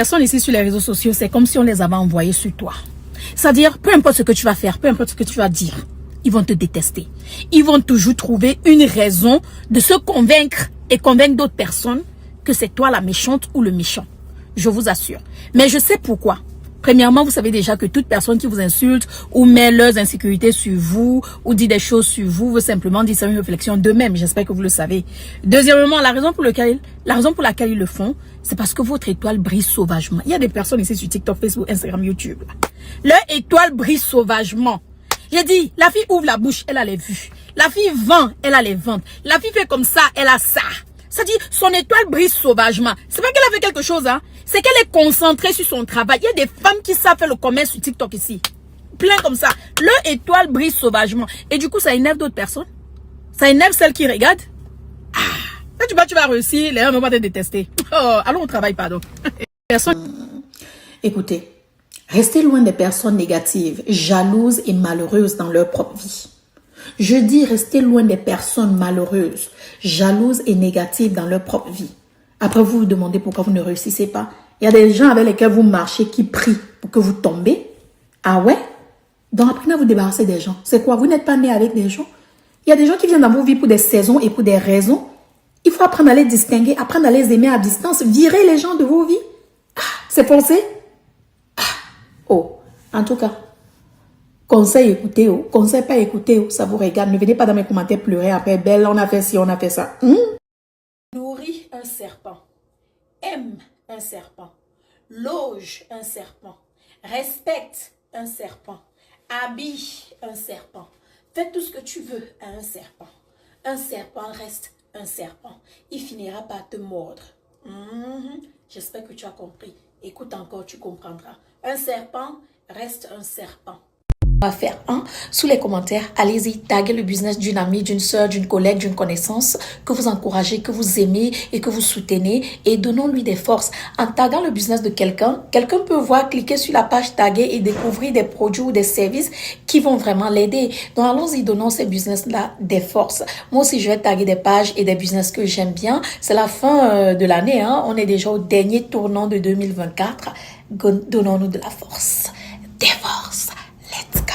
Personnes ici sur les réseaux sociaux, c'est comme si on les avait envoyées sur toi. C'est-à-dire, peu importe ce que tu vas faire, peu importe ce que tu vas dire, ils vont te détester. Ils vont toujours trouver une raison de se convaincre et convaincre d'autres personnes que c'est toi la méchante ou le méchant. Je vous assure. Mais je sais pourquoi. Premièrement, vous savez déjà que toute personne qui vous insulte ou met leurs insécurités sur vous ou dit des choses sur vous veut simplement dire c'est une réflexion d'eux-mêmes. J'espère que vous le savez. Deuxièmement, la raison pour laquelle ils le font, c'est parce que votre étoile brille sauvagement. Il y a des personnes ici sur TikTok, Facebook, Instagram, YouTube. Leur étoile brille sauvagement. J'ai dit, la fille ouvre la bouche, elle a les vues. La fille vend, elle a les ventes. La fille fait comme ça, elle a ça. C'est-à-dire, son étoile brille sauvagement. C'est pas qu'elle a fait quelque chose, hein. C'est qu'elle est concentrée sur son travail. Il y a des femmes qui savent faire le commerce sur TikTok ici. Plein comme ça. Leur étoile brille sauvagement. Et du coup, ça énerve d'autres personnes. Ça énerve celles qui regardent. Ah, tu vas réussir, les gens vont pas te détester. Oh, allons au travail, pardon. Écoutez, restez loin des personnes négatives, jalouses et malheureuses dans leur propre vie. Je dis restez loin des personnes malheureuses, jalouses et négatives dans leur propre vie. Après, vous vous demandez pourquoi vous ne réussissez pas. Il y a des gens avec lesquels vous marchez qui prient pour que vous tombez. Ah ouais? Donc apprenez à vous débarrasser des gens. C'est quoi? Vous n'êtes pas né avec des gens. Il y a des gens qui viennent dans vos vies pour des saisons et pour des raisons. Il faut apprendre à les distinguer, apprendre à les aimer à distance. Virez les gens de vos vies. Ah, c'est pensé? Ah, oh, en tout cas. Conseil, écoutez, oh. Conseil, pas écouter, oh. Ça vous regarde. Ne venez pas dans mes commentaires pleurer après. Belle, on a fait ci, on a fait ça. Nourris un serpent. Aime un serpent. Loge un serpent. Respecte un serpent. Habille un serpent. Fais tout ce que tu veux à un serpent. Un serpent reste un serpent. Il finira par te mordre. J'espère que tu as compris. Écoute encore, tu comprendras. Un serpent reste un serpent. On va faire sous les commentaires, allez-y, taguez le business d'une amie, d'une soeur, d'une collègue, d'une connaissance que vous encouragez, que vous aimez et que vous soutenez et donnons-lui des forces. En taguant le business de quelqu'un, quelqu'un peut voir, cliquer sur la page taguée et découvrir des produits ou des services qui vont vraiment l'aider. Donc allons-y, donnons ces business-là des forces. Moi aussi, je vais taguer des pages et des business que j'aime bien. C'est la fin de l'année, hein. On est déjà au dernier tournant de 2024. Donnons-nous de la force. Des forces. Let's go.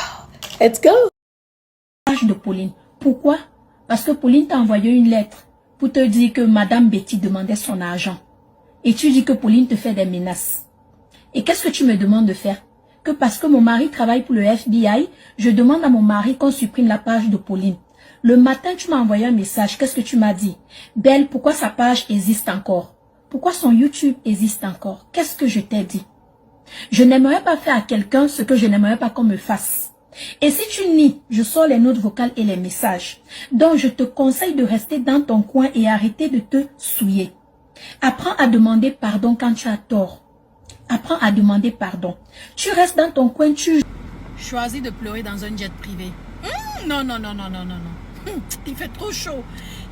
Let's go. Page de Pauline. Pourquoi? Parce que Pauline t'a envoyé une lettre pour te dire que Madame Betty demandait son argent. Et tu dis que Pauline te fait des menaces. Et qu'est-ce que tu me demandes de faire? Que parce que mon mari travaille pour le FBI, je demande à mon mari qu'on supprime la page de Pauline. Le matin, tu m'as envoyé un message. Qu'est-ce que tu m'as dit? Belle, pourquoi sa page existe encore? Pourquoi son YouTube existe encore? Qu'est-ce que je t'ai dit? Je n'aimerais pas faire à quelqu'un ce que je n'aimerais pas qu'on me fasse. Et si tu nies, je sors les notes vocales et les messages. Donc je te conseille de rester dans ton coin et arrêter de te souiller. Apprends à demander pardon quand tu as tort. Apprends à demander pardon. Tu restes dans ton coin, tu choisis de pleurer dans un jet privé. Non. Il fait trop chaud.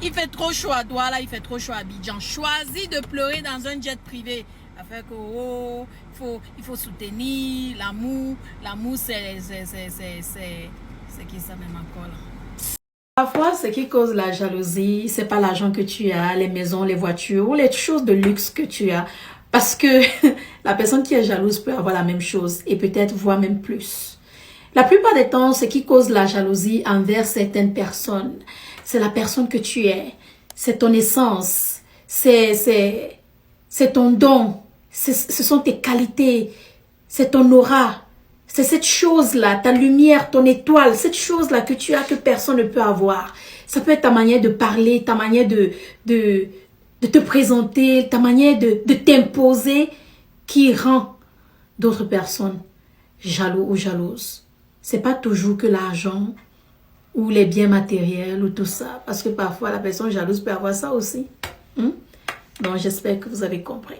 Il fait trop chaud à Douala, il fait trop chaud à Abidjan. Choisis de pleurer dans un jet privé. Afin que, il faut soutenir l'amour. L'amour, c'est qui ça même encore là? Parfois, ce qui cause la jalousie, c'est pas l'argent que tu as, les maisons, les voitures ou les choses de luxe que tu as. Parce que la personne qui est jalouse peut avoir la même chose et peut-être voire même plus. La plupart des temps, ce qui cause la jalousie envers certaines personnes, c'est la personne que tu es. C'est ton essence. C'est ton don. Ce sont tes qualités. C'est ton aura. C'est cette chose-là, ta lumière, ton étoile, cette chose-là que tu as que personne ne peut avoir. Ça peut être ta manière de parler, ta manière de te présenter, ta manière de t'imposer qui rend d'autres personnes jaloux ou jalouses. C'est pas toujours que l'argent ou les biens matériels ou tout ça. Parce que parfois, la personne jalouse peut avoir ça aussi. Donc, j'espère que vous avez compris.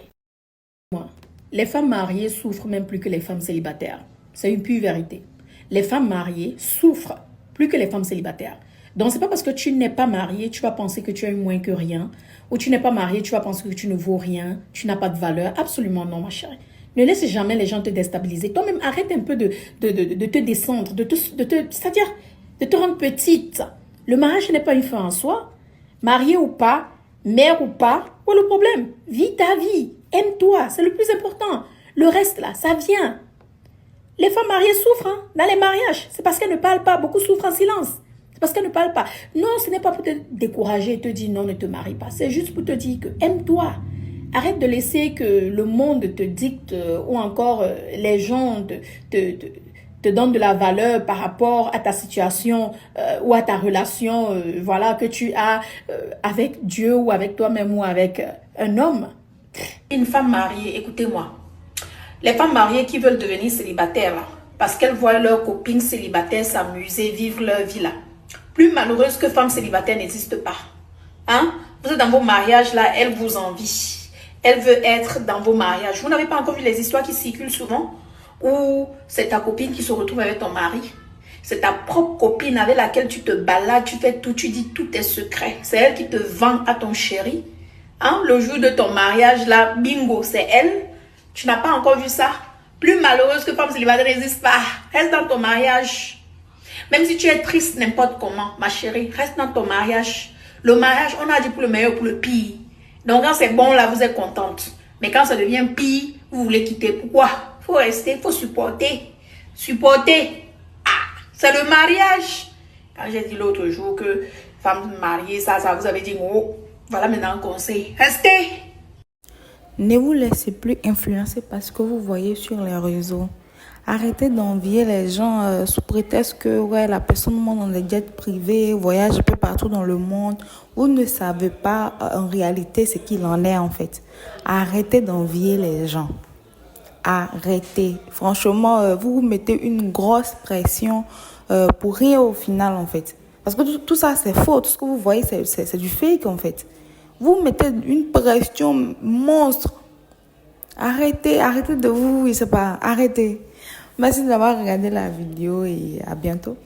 Les femmes mariées souffrent même plus que les femmes célibataires. C'est une pure vérité. Les femmes mariées souffrent plus que les femmes célibataires. Donc, c'est pas parce que tu n'es pas marié, tu vas penser que tu es moins que rien. Ou tu n'es pas marié, tu vas penser que tu ne vaux rien, tu n'as pas de valeur. Absolument non, ma chérie. Ne laisse jamais les gens te déstabiliser. Toi-même, arrête un peu de te descendre, c'est-à-dire de te rendre petite. Le mariage n'est pas une fin en soi. Marié ou pas, mère ou pas, où est le problème? Vis ta vie. Aime-toi, c'est le plus important. Le reste là, ça vient. Les femmes mariées souffrent hein, dans les mariages. C'est parce qu'elles ne parlent pas. Beaucoup souffrent en silence. C'est parce qu'elles ne parlent pas. Non, ce n'est pas pour te décourager et te dire non, ne te marie pas. C'est juste pour te dire que aime-toi. Arrête de laisser que le monde te dicte ou encore les gens te donnent de la valeur par rapport à ta situation ou à ta relation voilà, que tu as avec Dieu ou avec toi-même ou avec un homme. Une femme mariée, écoutez-moi. Les femmes mariées qui veulent devenir célibataires, là, parce qu'elles voient leurs copines célibataires s'amuser, vivre leur vie là. Plus malheureuse que femme célibataire n'existe pas. Hein? Vous êtes dans vos mariages là, elle vous envie. Elle veut être dans vos mariages. Vous n'avez pas encore vu les histoires qui circulent souvent où c'est ta copine qui se retrouve avec ton mari. C'est ta propre copine avec laquelle tu te balades, tu fais tout, tu dis tous tes secrets. C'est elle qui te vend à ton chéri. Hein? Le jour de ton mariage là, bingo, c'est elle. Tu n'as pas encore vu ça? Plus malheureuse que femme célibataire n'existe pas. Reste dans ton mariage. Même si tu es triste n'importe comment, ma chérie, reste dans ton mariage. Le mariage, on a dit pour le meilleur, pour le pire. Donc quand c'est bon là, vous êtes contente. Mais quand ça devient pire, vous voulez quitter. Pourquoi? Il faut rester, il faut supporter. Supporter. Ah, c'est le mariage. Quand j'ai dit l'autre jour que femme mariée, ça, vous avez dit, oh, voilà maintenant un conseil. Restez. Ne vous laissez plus influencer par ce que vous voyez sur les réseaux. Arrêtez d'envier les gens sous prétexte que ouais, la personne monte dans des jets privés, voyage un peu partout dans le monde. Vous ne savez pas en réalité ce qu'il en est en fait. Arrêtez d'envier les gens. Arrêtez. Franchement, vous vous mettez une grosse pression pour rien au final en fait. Parce que tout ça c'est faux. Tout ce que vous voyez c'est du fake en fait. Vous mettez une pression monstre. Arrêtez de vous, je sais pas, arrêtez. Merci d'avoir regardé la vidéo et à bientôt.